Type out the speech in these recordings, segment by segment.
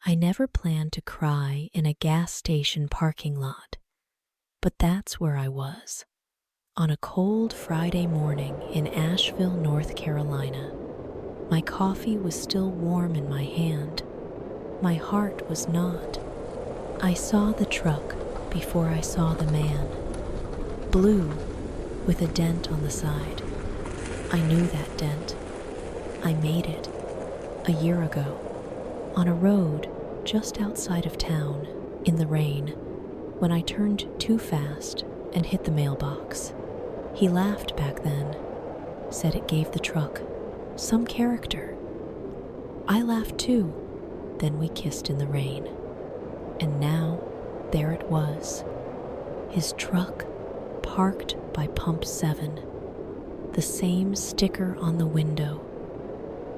I never planned to cry in a gas station parking lot, but that's where I was. On a cold Friday morning in Asheville, North Carolina, my coffee was still warm in my hand. My heart was not. I saw the truck before I saw the man. Blue, with a dent on the side. I knew that dent. I made it a year ago on a road just outside of town in the rain when I turned too fast and hit the mailbox. He laughed back then, said it gave the truck some character. I laughed too, then we kissed in the rain. And now, there it was, his truck parked by pump 7, the same sticker on the window,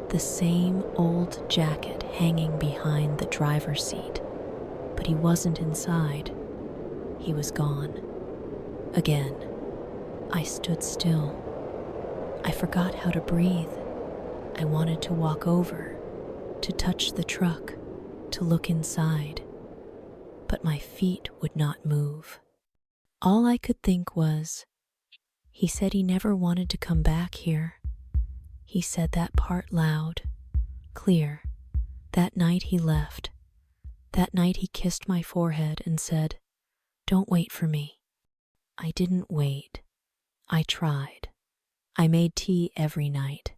the same old jacket hanging behind the driver's seat, but he wasn't inside. He was gone. Again, I stood still. I forgot how to breathe. I wanted to walk over, to touch the truck, to look inside, but my feet would not move. All I could think was, he said he never wanted to come back here. He said that part loud, clear. That night he left. That night he kissed my forehead and said, "Don't wait for me." I didn't wait. I tried. I made tea every night.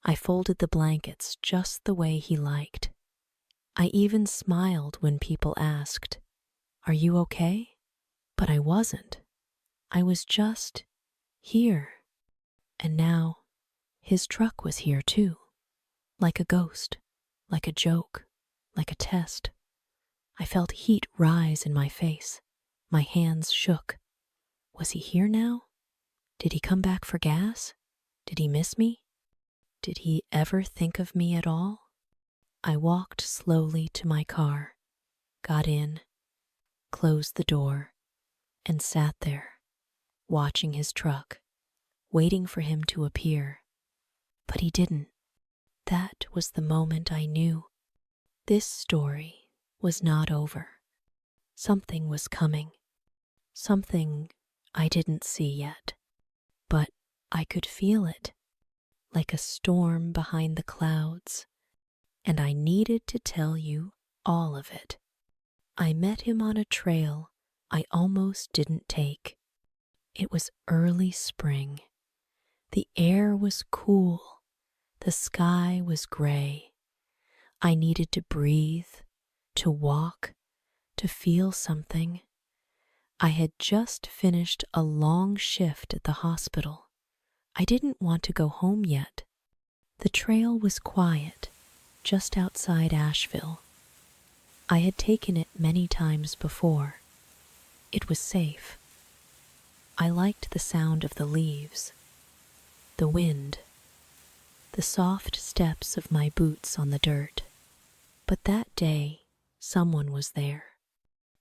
I folded the blankets just the way he liked. I even smiled when people asked, "Are you okay?" But I wasn't. I was just here. And now, his truck was here too. Like a ghost, like a joke, like a test. I felt heat rise in my face. My hands shook. Was he here now? Did he come back for gas? Did he miss me? Did he ever think of me at all? I walked slowly to my car, got in, closed the door, and sat there, watching his truck, waiting for him to appear. But he didn't. That was the moment I knew this story was not over. Something was coming. Something I didn't see yet, but I could feel it, like a storm behind the clouds, and I needed to tell you all of it. I met him on a trail I almost didn't take. It was early spring. The air was cool. The sky was gray. I needed to breathe, to walk, to feel something. I had just finished a long shift at the hospital. I didn't want to go home yet. The trail was quiet, just outside Asheville. I had taken it many times before. It was safe. I liked the sound of the leaves, the wind, the soft steps of my boots on the dirt. But that day, someone was there.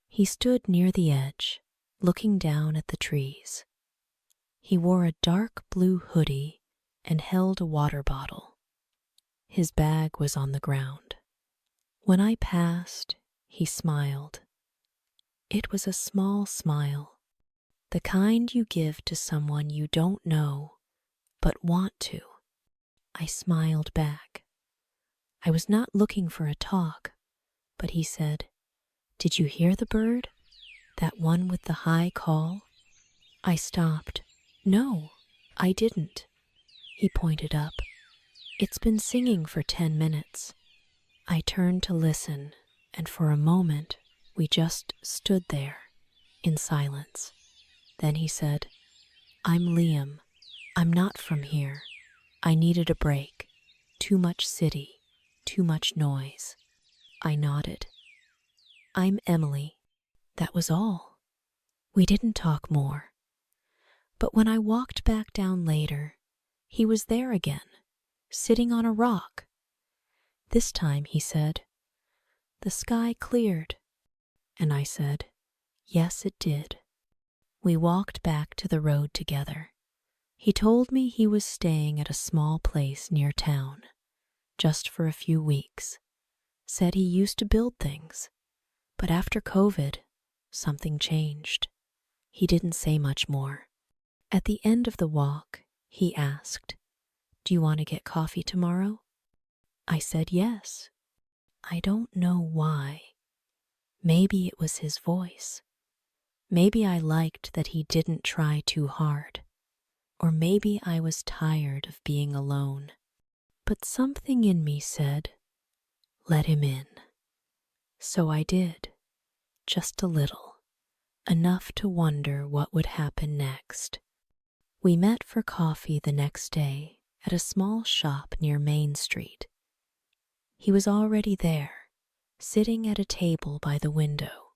He stood near the edge, looking down at the trees. He wore a dark blue hoodie and held a water bottle. His bag was on the ground. When I passed, he smiled. It was a small smile, the kind you give to someone you don't know but want to. I smiled back. I was not looking for a talk, but he said, "Did you hear the bird? That one with the high call?" I stopped. "No, I didn't." He pointed up. "It's been singing for 10 minutes. I turned to listen, and for a moment we just stood there, in silence. Then he said, "I'm Liam. I'm not from here. I needed a break. Too much city, too much noise." I nodded. "I'm Emily." That was all. We didn't talk more. But when I walked back down later, he was there again, sitting on a rock. This time he said, "The sky cleared." And I said, "Yes, it did." We walked back to the road together. He told me he was staying at a small place near town, just for a few weeks, said he used to build things, but after COVID, something changed. He didn't say much more. At the end of the walk, he asked, "Do you want to get coffee tomorrow?" I said yes. I don't know why. Maybe it was his voice. Maybe I liked that he didn't try too hard. Or maybe I was tired of being alone. But something in me said, let him in. So I did. Just a little. Enough to wonder what would happen next. We met for coffee the next day at a small shop near Main Street. He was already there, sitting at a table by the window.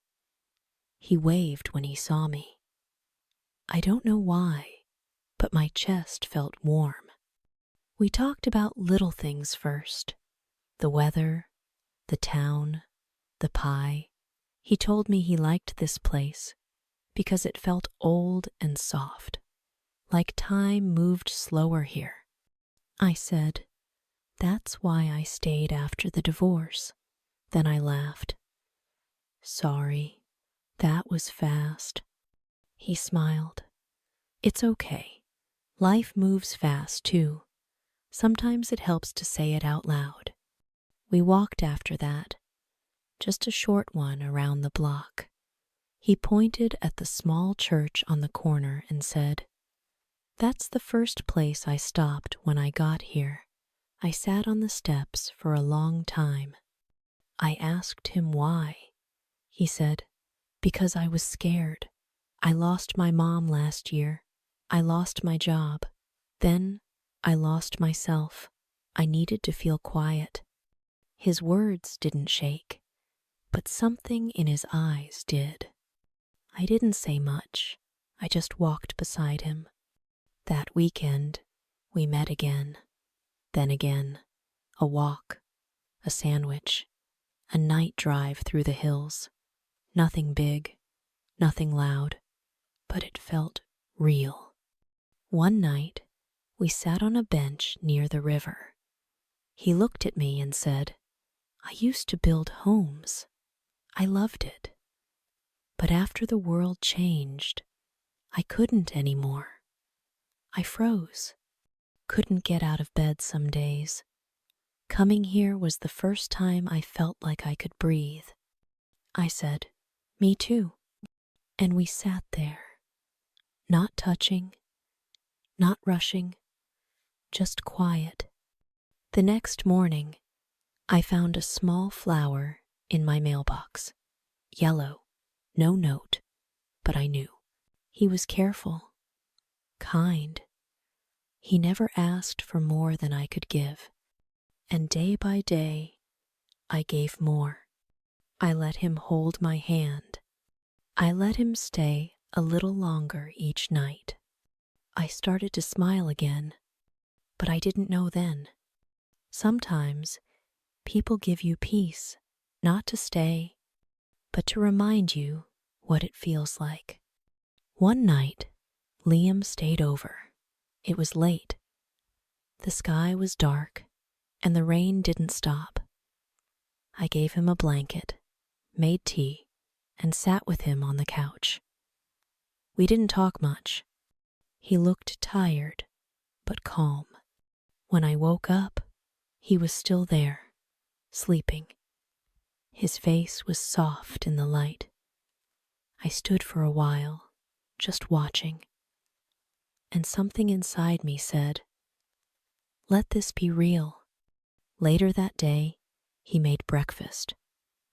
He waved when he saw me. I don't know why, but my chest felt warm. We talked about little things first. The weather, the town, the pie. He told me he liked this place because it felt old and soft, like time moved slower here. I said, "That's why I stayed after the divorce." Then I laughed. "Sorry, that was fast." He smiled. "It's okay. Life moves fast, too. Sometimes it helps to say it out loud." We walked after that, just a short one around the block. He pointed at the small church on the corner and said, "That's the first place I stopped when I got here." I sat on the steps for a long time. I asked him why. He said, "Because I was scared. I lost my mom last year. I lost my job. Then I lost myself. I needed to feel quiet." His words didn't shake, but something in his eyes did. I didn't say much. I just walked beside him. That weekend, we met again. Then again. A walk, a sandwich, a night drive through the hills. Nothing big, nothing loud, but it felt real. One night, we sat on a bench near the river. He looked at me and said, "I used to build homes. I loved it. But after the world changed, I couldn't anymore. I froze. Couldn't get out of bed some days. Coming here was the first time I felt like I could breathe." I said, "Me too." And we sat there, not touching, not rushing, just quiet. The next morning, I found a small flower in my mailbox. Yellow, no note, but I knew. He was careful, kind. He never asked for more than I could give. And day by day, I gave more. I let him hold my hand. I let him stay a little longer each night. I started to smile again, but I didn't know then. Sometimes people give you peace, not to stay, but to remind you what it feels like. One night, Liam stayed over. It was late. The sky was dark, and the rain didn't stop. I gave him a blanket, made tea, and sat with him on the couch. We didn't talk much. He looked tired, but calm. When I woke up, he was still there, sleeping. His face was soft in the light. I stood for a while, just watching. And something inside me said, "Let this be real." Later that day, he made breakfast,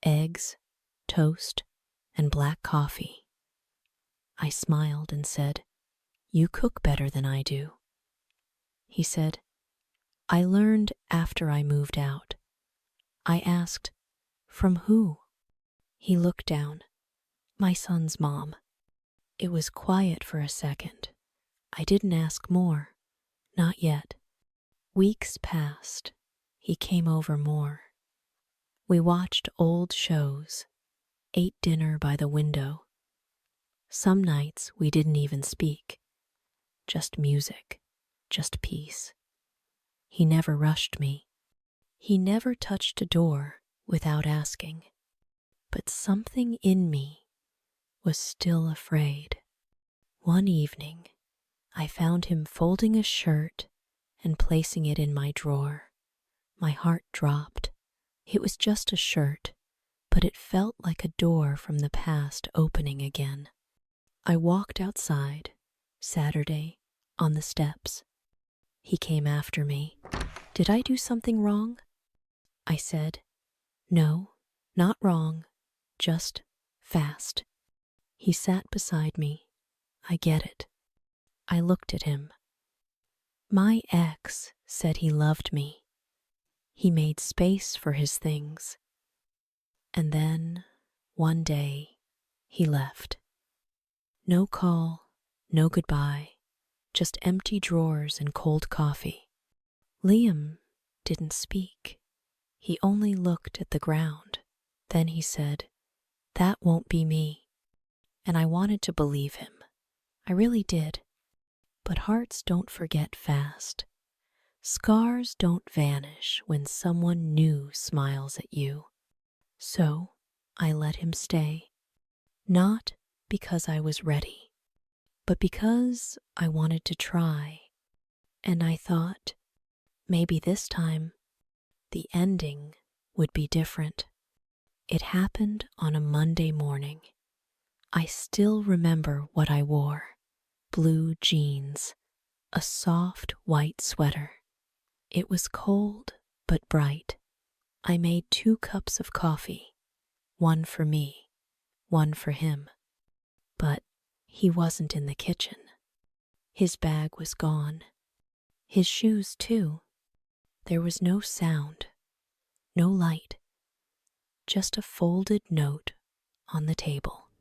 eggs, toast, and black coffee. I smiled and said, "You cook better than I do." He said, "I learned after I moved out." I asked, "From who?" He looked down. "My son's mom." It was quiet for a second. I didn't ask more. Not yet. Weeks passed. He came over more. We watched old shows, ate dinner by the window. Some nights we didn't even speak. Just music, just peace. He never rushed me. He never touched a door without asking. But something in me was still afraid. One evening, I found him folding a shirt and placing it in my drawer. My heart dropped. It was just a shirt, but it felt like a door from the past opening again. I walked outside, Saturday, on the steps. He came after me. "Did I do something wrong?" I said. "No, not wrong, just fast." He sat beside me. "I get it." I looked at him. My ex said he loved me. He made space for his things. And then, one day, he left. No call, no goodbye, just empty drawers and cold coffee. Liam didn't speak. He only looked at the ground. Then he said, "That won't be me." And I wanted to believe him. I really did. But hearts don't forget fast. Scars don't vanish when someone new smiles at you. So I let him stay. Not because I was ready, but because I wanted to try. And I thought, maybe this time, the ending would be different. It happened on a Monday morning. I still remember what I wore. Blue jeans, a soft white sweater. It was cold but bright. I made 2 cups of coffee, one for me, one for him. But he wasn't in the kitchen. His bag was gone. His shoes, too. There was no sound, no light, just a folded note on the table.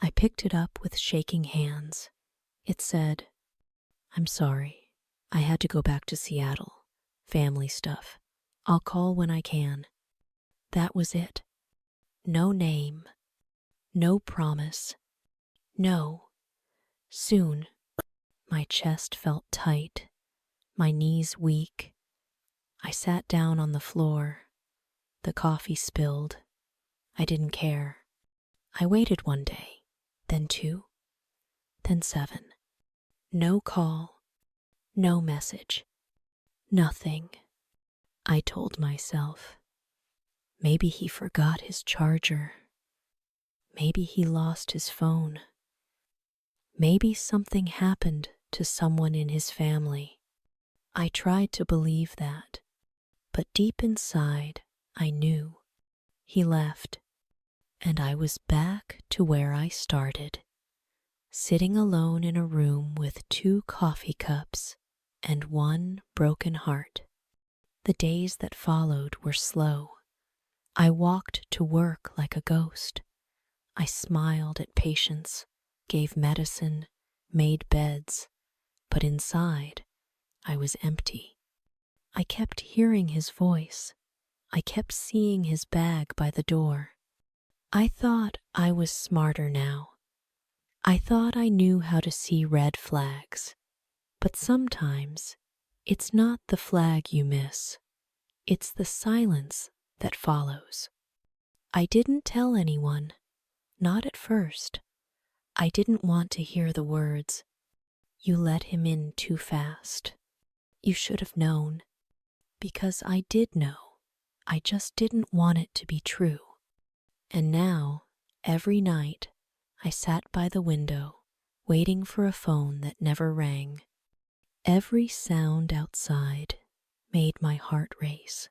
I picked it up with shaking hands. It said, "I'm sorry. I had to go back to Seattle. Family stuff. I'll call when I can." That was it. No name. No promise. No. Soon. My chest felt tight. My knees weak. I sat down on the floor. The coffee spilled. I didn't care. I waited 1 day, then 2, then 7. No call. No message. Nothing. I told myself. Maybe he forgot his charger. Maybe he lost his phone. Maybe something happened to someone in his family. I tried to believe that, but deep inside, I knew. He left, and I was back to where I started, sitting alone in a room with 2 coffee cups and 1 broken heart. The days that followed were slow. I walked to work like a ghost. I smiled at patients, gave medicine, made beds, but inside, I was empty. I kept hearing his voice. I kept seeing his bag by the door. I thought I was smarter now. I thought I knew how to see red flags. But sometimes, it's not the flag you miss. It's the silence that follows. I didn't tell anyone. Not at first. I didn't want to hear the words, "You let him in too fast. You should have known." Because I did know. I just didn't want it to be true. And now, every night, I sat by the window, waiting for a phone that never rang. Every sound outside made my heart race.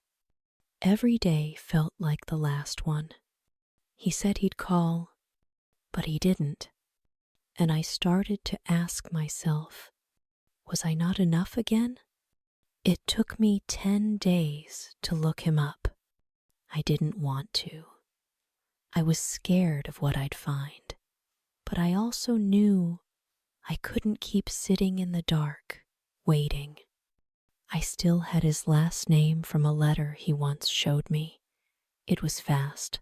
Every day felt like the last one. He said he'd call, but he didn't. And I started to ask myself, was I not enough again? It took me 10 days to look him up. I didn't want to. I was scared of what I'd find, but I also knew I couldn't keep sitting in the dark, waiting. I still had his last name from a letter he once showed me. It was fast,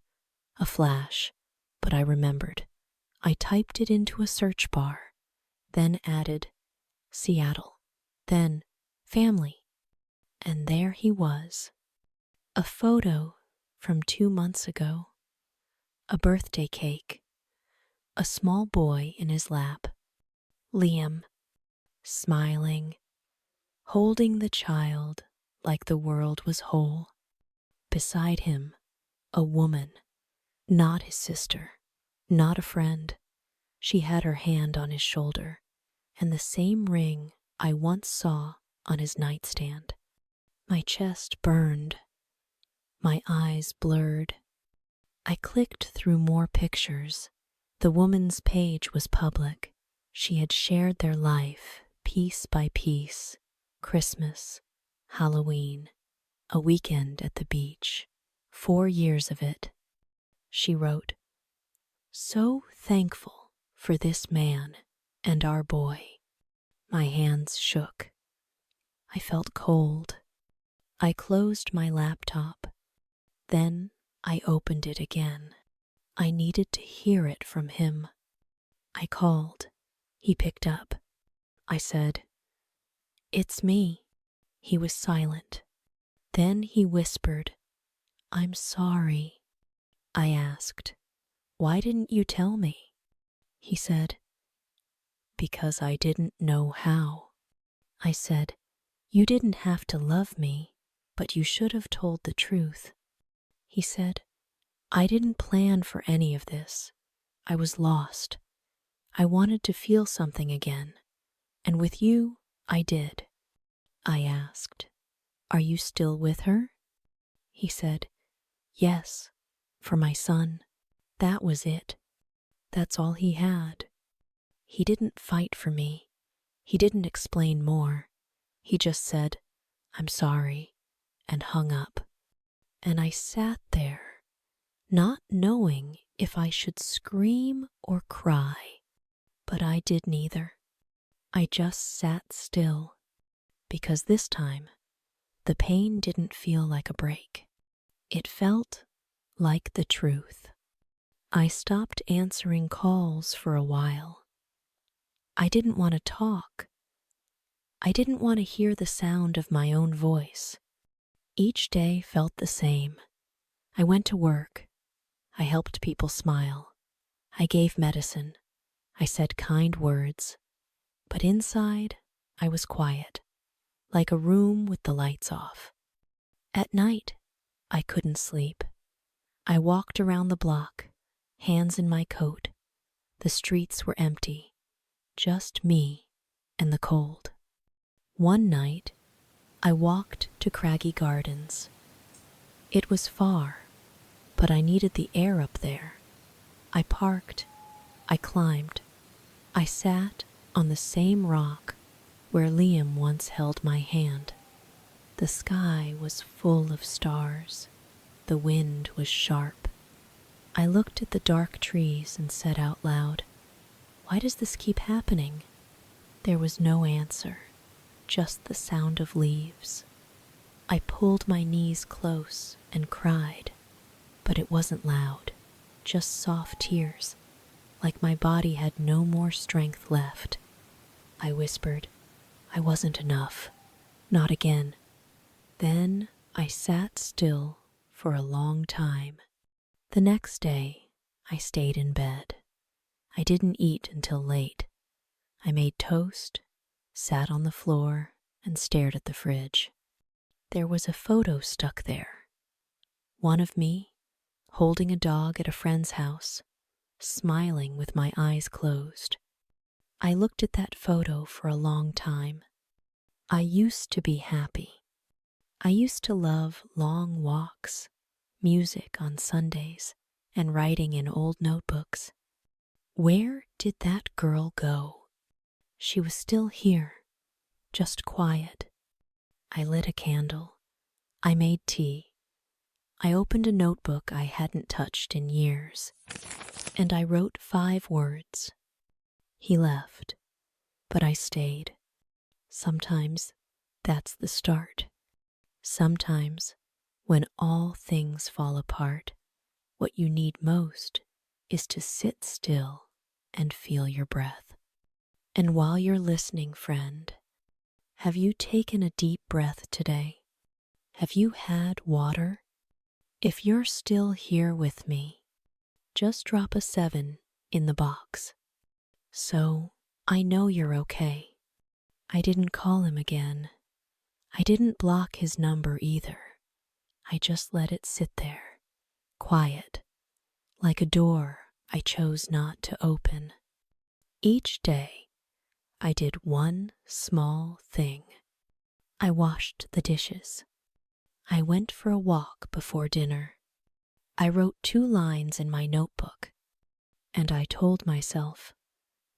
a flash, but I remembered. I typed it into a search bar, then added Seattle, then family. And there he was, a photo from 2 months ago. A birthday cake, a small boy in his lap, Liam, smiling, holding the child like the world was whole. Beside him, a woman, not his sister, not a friend. She had her hand on his shoulder, and the same ring I once saw on his nightstand. My chest burned, my eyes blurred. I clicked through more pictures. The woman's page was public. She had shared their life, piece by piece. Christmas, Halloween, a weekend at the beach, 4 years of it. She wrote, "So thankful for this man and our boy." My hands shook. I felt cold. I closed my laptop. Then I opened it again. I needed to hear it from him. I called. He picked up. I said, "It's me." He was silent. Then he whispered, "I'm sorry." I asked, "Why didn't you tell me?" He said, "Because I didn't know how." I said, "You didn't have to love me, but you should have told the truth." He said, "I didn't plan for any of this. I was lost. I wanted to feel something again, and with you, I did." I asked, "Are you still with her?" He said, "Yes, for my son." That was it. That's all he had. He didn't fight for me. He didn't explain more. He just said, "I'm sorry," and hung up. And I sat there, not knowing if I should scream or cry. But I did neither. I just sat still, because this time, the pain didn't feel like a break. It felt like the truth. I stopped answering calls for a while. I didn't want to talk. I didn't want to hear the sound of my own voice. Each day felt the same. I went to work. I helped people smile. I gave medicine. I said kind words. But inside, I was quiet, like a room with the lights off. At night, I couldn't sleep. I walked around the block, hands in my coat. The streets were empty, just me and the cold. One night, I walked to Craggy Gardens. It was far, but I needed the air up there. I parked, I climbed, I sat on the same rock where Liam once held my hand. The sky was full of stars. The wind was sharp. I looked at the dark trees and said out loud, "Why does this keep happening?" There was no answer, just the sound of leaves. I pulled my knees close and cried, but it wasn't loud, just soft tears, like my body had no more strength left. I whispered, "I wasn't enough, not again." Then I sat still for a long time. The next day, I stayed in bed. I didn't eat until late. I made toast, sat on the floor, and stared at the fridge. There was a photo stuck there. One of me, holding a dog at a friend's house, smiling with my eyes closed. I looked at that photo for a long time. I used to be happy. I used to love long walks, music on Sundays, and writing in old notebooks. Where did that girl go? She was still here, just quiet. I lit a candle. I made tea. I opened a notebook I hadn't touched in years, and I wrote 5 words. He left, but I stayed. Sometimes that's the start. Sometimes, when all things fall apart, what you need most is to sit still and feel your breath. And while you're listening, friend, have you taken a deep breath today? Have you had water? If you're still here with me, just drop a 7 in the box. So I know you're okay. I didn't call him again. I didn't block his number either. I just let it sit there, quiet, like a door I chose not to open. Each day, I did one small thing. I washed the dishes. I went for a walk before dinner. I wrote 2 lines in my notebook, and I told myself,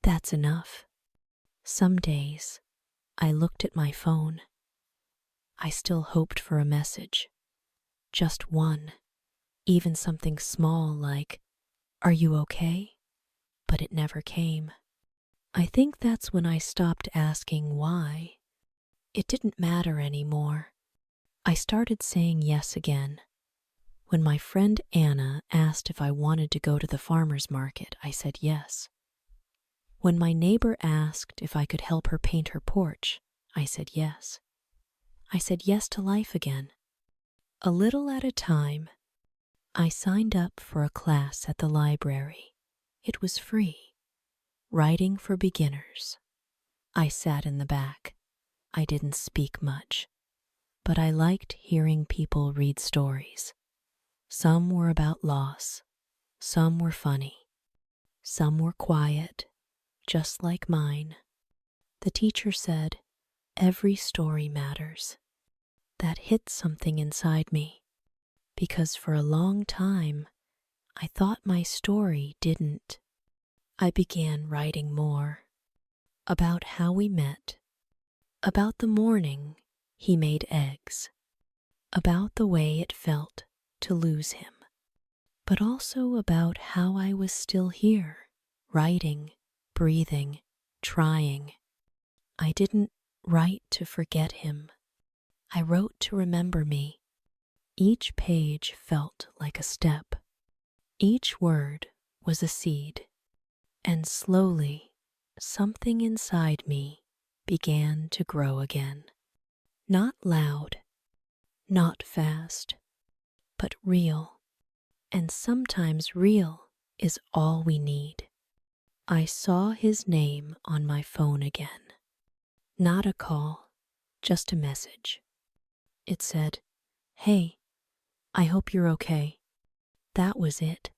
that's enough. Some days, I looked at my phone. I still hoped for a message. Just one, even something small like, "Are you okay?" But it never came. I think that's when I stopped asking why. It didn't matter anymore. I started saying yes again. When my friend Anna asked if I wanted to go to the farmer's market, I said yes. When my neighbor asked if I could help her paint her porch, I said yes. I said yes to life again. A little at a time, I signed up for a class at the library. It was free. Writing for beginners. I sat in the back. I didn't speak much, but I liked hearing people read stories. Some were about loss. Some were funny. Some were quiet, just like mine. The teacher said, every story matters. That hit something inside me, because for a long time, I thought my story didn't. I began writing more about how we met, about the morning he made eggs, about the way it felt to lose him, but also about how I was still here, writing, breathing, trying. I didn't write to forget him. I wrote to remember me. Each page felt like a step. Each word was a seed. And slowly, something inside me began to grow again. Not loud, not fast, but real. And sometimes real is all we need. I saw his name on my phone again. Not a call, just a message. It said, "Hey, I hope you're okay." That was it.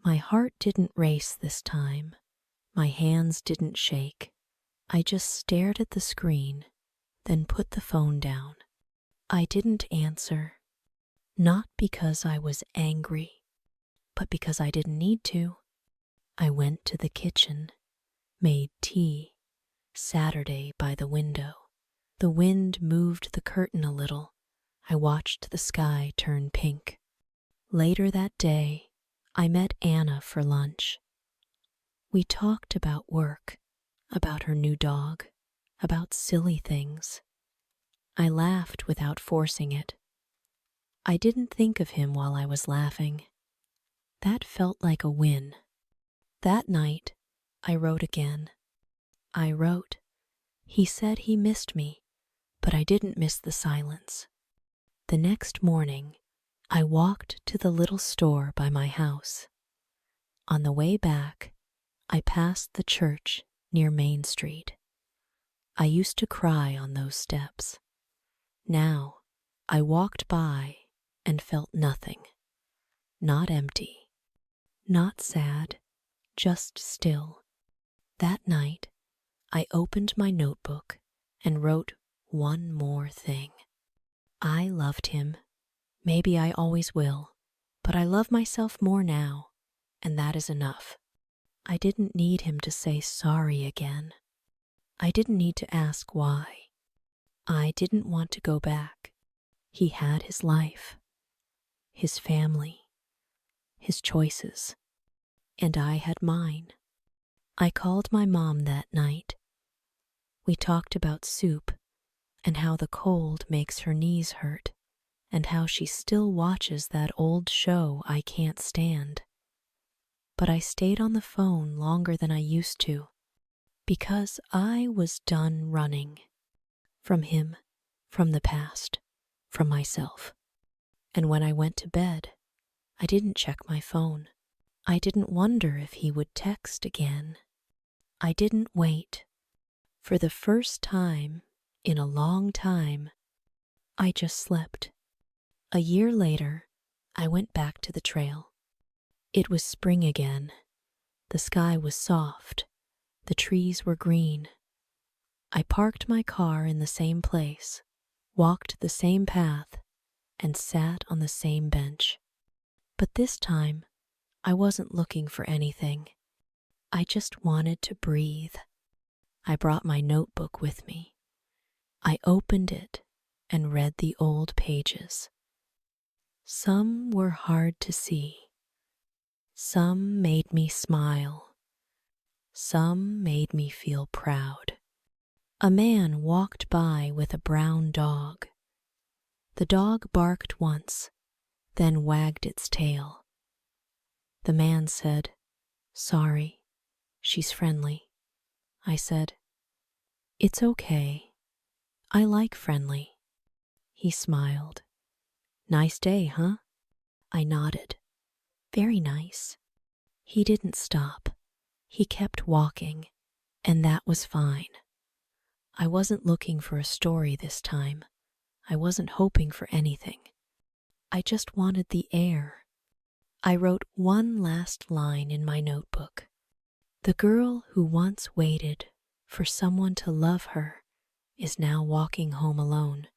My heart didn't race this time. My hands didn't shake. I just stared at the screen, then put the phone down. I didn't answer, not because I was angry, but because I didn't need to. I went to the kitchen, made tea, Saturday by the window. The wind moved the curtain a little. I watched the sky turn pink. Later that day, I met Anna for lunch. We talked about work, about her new dog, about silly things. I laughed without forcing it. I didn't think of him while I was laughing. That felt like a win. That night, I wrote again. I wrote, he said he missed me, but I didn't miss the silence. The next morning, I walked to the little store by my house. On the way back, I passed the church near Main Street. I used to cry on those steps. Now, I walked by and felt nothing. Not empty, not sad, just still. That night, I opened my notebook and wrote one more thing. I loved him. Maybe I always will, but I love myself more now, and that is enough. I didn't need him to say sorry again. I didn't need to ask why. I didn't want to go back. He had his life, his family, his choices, and I had mine. I called my mom that night. We talked about soup and how the cold makes her knees hurt and how she still watches that old show I can't stand. But I stayed on the phone longer than I used to because I was done running from him, from the past, from myself. And when I went to bed, I didn't check my phone. I didn't wonder if he would text again. I didn't wait. For the first time in a long time, I just slept. A year later, I went back to the trail. It was spring again. The sky was soft. The trees were green. I parked my car in the same place, walked the same path, and sat on the same bench. But this time, I wasn't looking for anything. I just wanted to breathe. I brought my notebook with me. I opened it and read the old pages. Some were hard to see. Some made me smile. Some made me feel proud. A man walked by with a brown dog. The dog barked once, then wagged its tail. The man said, "Sorry, she's friendly." I said, "It's okay. I like friendly." He smiled. "Nice day, huh?" I nodded. "Very nice." He didn't stop. He kept walking, and that was fine. I wasn't looking for a story this time. I wasn't hoping for anything. I just wanted the air. I wrote one last line in my notebook. The girl who once waited for someone to love her is now walking home alone,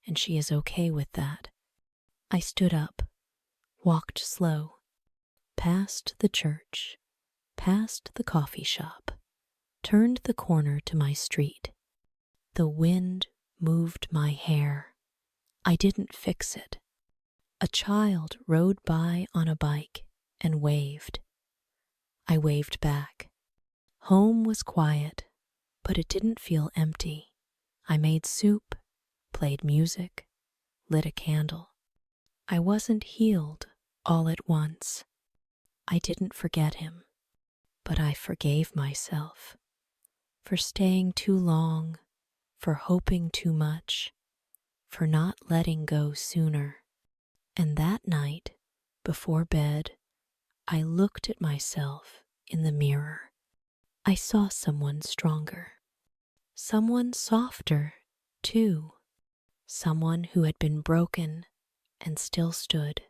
and she is okay with that. I stood up, walked slow, past the church, past the coffee shop, turned the corner to my street. The wind moved my hair. I didn't fix it. A child rode by on a bike and waved. I waved back. Home was quiet, but it didn't feel empty. I made soup, played music, lit a candle. I wasn't healed all at once. I didn't forget him, but I forgave myself for staying too long, for hoping too much, for not letting go sooner. And that night, before bed, I looked at myself in the mirror. I saw someone stronger, someone softer, too, someone who had been broken and still stood.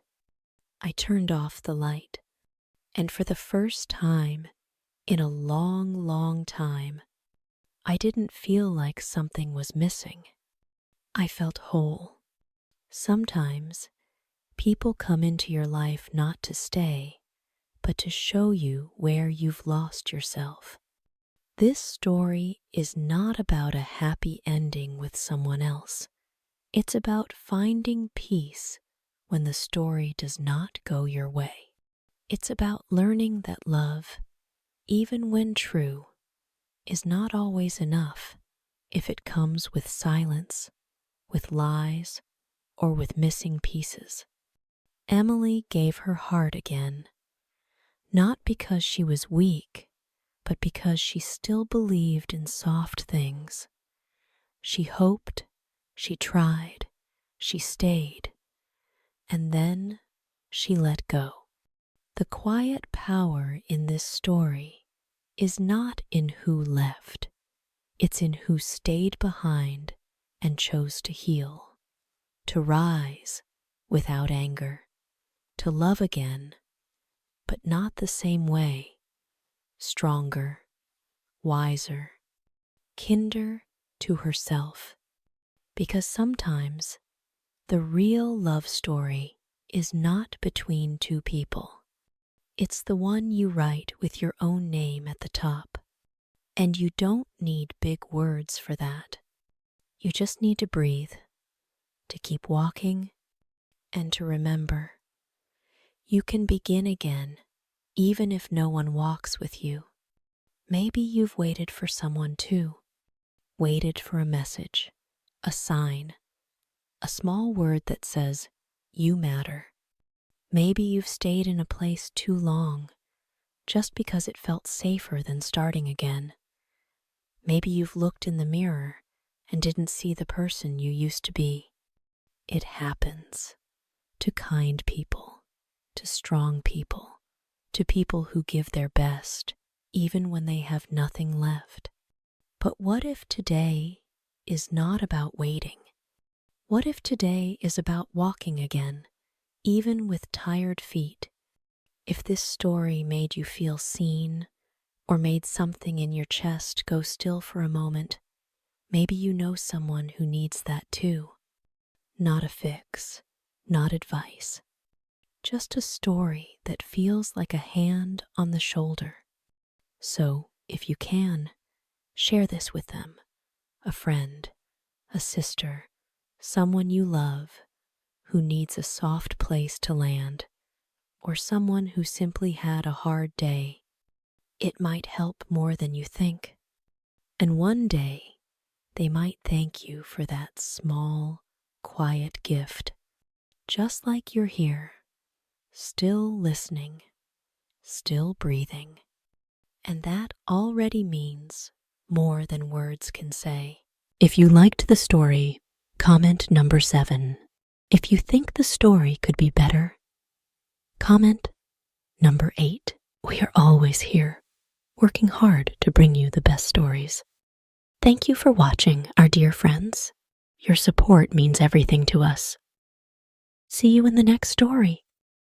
I turned off the light, and for the first time in a long, long time, I didn't feel like something was missing. I felt whole. Sometimes people come into your life not to stay, but to show you where you've lost yourself. This story is not about a happy ending with someone else. It's about finding peace when the story does not go your way. It's about learning that love, even when true, is not always enough if it comes with silence, with lies, or with missing pieces. Emily gave her heart again, not because she was weak, but because she still believed in soft things. She hoped, she tried, she stayed, and then she let go. The quiet power in this story is not in who left, it's in who stayed behind and chose to heal, to rise without anger, to love again, but not the same way, stronger, wiser, kinder to herself. Because sometimes the real love story is not between two people. It's the one you write with your own name at the top. And you don't need big words for that. You just need to breathe, to keep walking, and to remember. You can begin again, even if no one walks with you. Maybe you've waited for someone too. Waited for a message, a sign, a small word that says, "You matter." Maybe you've stayed in a place too long, just because it felt safer than starting again. Maybe you've looked in the mirror and didn't see the person you used to be. It happens. to kind people, to strong people, to people who give their best, even when they have nothing left. But what if today is not about waiting? What if today is about walking again, even with tired feet? If this story made you feel seen, or made something in your chest go still for a moment, maybe you know someone who needs that too. Not a fix, not advice, just a story that feels like a hand on the shoulder. So, if you can, share this with them, a friend, a sister, someone you love who needs a soft place to land, or someone who simply had a hard day. It might help more than you think. And one day, they might thank you for that small, quiet gift, just like you're here, still listening, still breathing. And that already means more than words can say. If you liked the story, comment number 7. If you think the story could be better, comment number 8. We are always here, working hard to bring you the best stories. Thank you for watching, our dear friends. Your support means everything to us. See you in the next story.